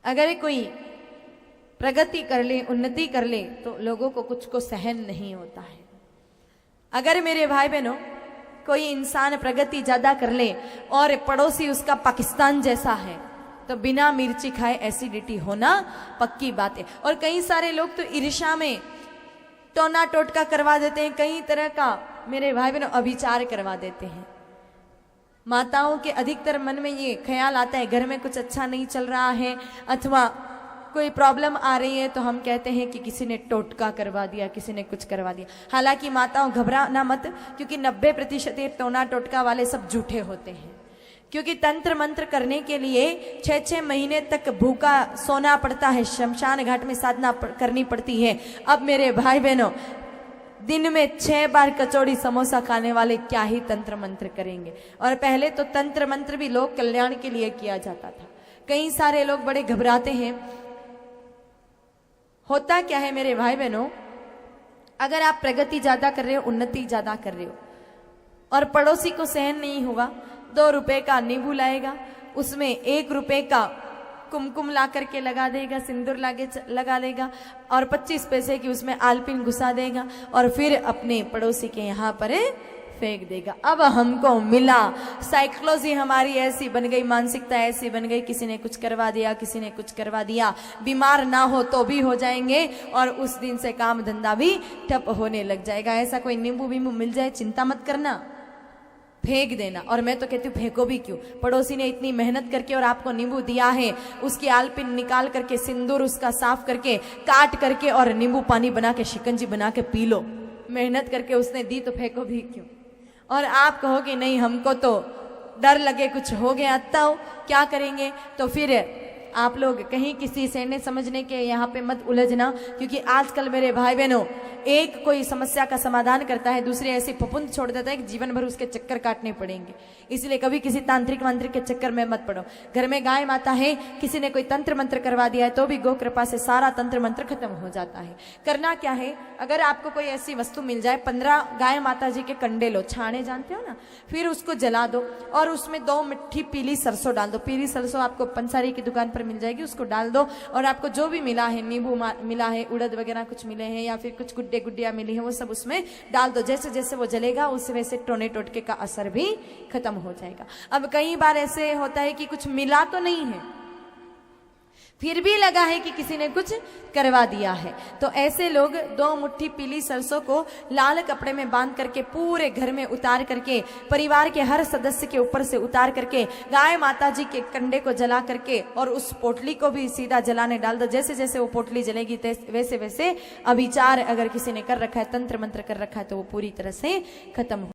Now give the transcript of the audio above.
अगर कोई प्रगति कर ले, उन्नति कर ले, तो लोगों को कुछ को सहन नहीं होता है। अगर मेरे भाई बहनों कोई इंसान प्रगति ज्यादा कर ले और पड़ोसी उसका पाकिस्तान जैसा है, तो बिना मिर्ची खाए एसिडिटी होना पक्की बात है। और कई सारे लोग तो ईर्ष्या में टोना टोटका करवा देते हैं, कई तरह का मेरे भाई बहनों अभिचार करवा देते हैं। माताओं के अधिकतर मन में ये ख्याल आता है, घर में कुछ अच्छा नहीं चल रहा है अथवा कोई प्रॉब्लम आ रही है, तो हम कहते हैं कि किसी ने टोटका करवा दिया, किसी ने कुछ करवा दिया। हालांकि माताओं घबराना मत, क्योंकि 90% टोना टोटका वाले सब झूठे होते हैं। क्योंकि तंत्र मंत्र करने के लिए 6-6 महीने तक भूखा सोना पड़ता है, शमशान घाट में साधना करनी पड़ती है। अब मेरे भाई बहनों, दिन में 6 बार कचौड़ी समोसा खाने वाले क्या ही तंत्र मंत्र करेंगे। और पहले तो तंत्र मंत्र भी लोक कल्याण के लिए किया जाता था। कई सारे लोग बड़े घबराते हैं। होता क्या है मेरे भाई बहनों, अगर आप प्रगति ज्यादा कर रहे हो, उन्नति ज्यादा कर रहे हो, और पड़ोसी को सहन नहीं होगा, 2 रुपए का नींबू लाएगा, उसमें 1 रुपए का कुमकुम ला करके लगा देगा, सिंदूर लगा देगा, और 25 पैसे की उसमें आलपिन घुसा देगा, और फिर अपने पड़ोसी के यहाँ पर फेंक देगा। अब हमको मिला, साइकोलॉजी हमारी ऐसी बन गई, मानसिकता ऐसी बन गई, किसी ने कुछ करवा दिया, किसी ने कुछ करवा दिया, बीमार ना हो तो भी हो जाएंगे, और उस दिन से काम धंधा भी ठप होने लग जाएगा। ऐसा कोई नींबू बींबू मिल जाए, चिंता मत करना, फेंक देना। और मैं तो कहती हूँ फेंको भी क्यों, पड़ोसी ने इतनी मेहनत करके और आपको नींबू दिया है, उसकी आलपिन निकाल करके, सिंदूर उसका साफ करके, काट करके और नींबू पानी बना के, शिकंजी बना के पी लो। मेहनत करके उसने दी, तो फेंको भी क्यों। और आप कहोगे नहीं, हमको तो डर लगे कुछ हो गया तब क्या करेंगे, तो फिर आप लोग कहीं किसी सेने समझने के यहाँ पे मत उलझना। क्योंकि आजकल मेरे भाई बहनों, एक कोई समस्या का समाधान करता है, दूसरे ऐसे फफूंद छोड़ देता है कि जीवन भर उसके चक्कर काटने पड़ेंगे। इसलिए कभी किसी तांत्रिक मंत्र के चक्कर में मत पड़ो। घर में गाय माता है, किसी ने कोई तंत्र मंत्र करवा दिया है, तो भी गो कृपा से सारा तंत्र मंत्र खत्म हो जाता है। करना क्या है, अगर आपको कोई ऐसी वस्तु मिल जाए, 15 गाय माता जी के कंडे लो, छाने जानते हो ना, फिर उसको जला दो और उसमें 2 मुट्ठी पीली सरसों डाल दो। पीली सरसों आपको पंसारी की दुकान पर मिल जाएगी, उसको डाल दो। और आपको जो भी मिला है, नींबू मिला है, उड़द वगैरह कुछ मिले हैं, या फिर कुछ गुड्डिया मिली है, वो सब उसमें डाल दो। जैसे जैसे वो जलेगा, उस वैसे टोने टोटके का असर भी खत्म हो जाएगा। अब कई बार ऐसे होता है कि कुछ मिला तो नहीं है, फिर भी लगा है कि किसी ने कुछ करवा दिया है, तो ऐसे लोग 2 मुट्ठी पीली सरसों को लाल कपड़े में बांध करके पूरे घर में उतार करके, परिवार के हर सदस्य के ऊपर से उतार करके, गाय माता जी के कंडे को जला करके, और उस पोटली को भी सीधा जलाने डाल दो। जैसे जैसे वो पोटली जलेगी, वैसे वैसे अभिचार अगर किसी ने कर रखा है, तंत्र मंत्र कर रखा है, तो वो पूरी तरह से खत्म हो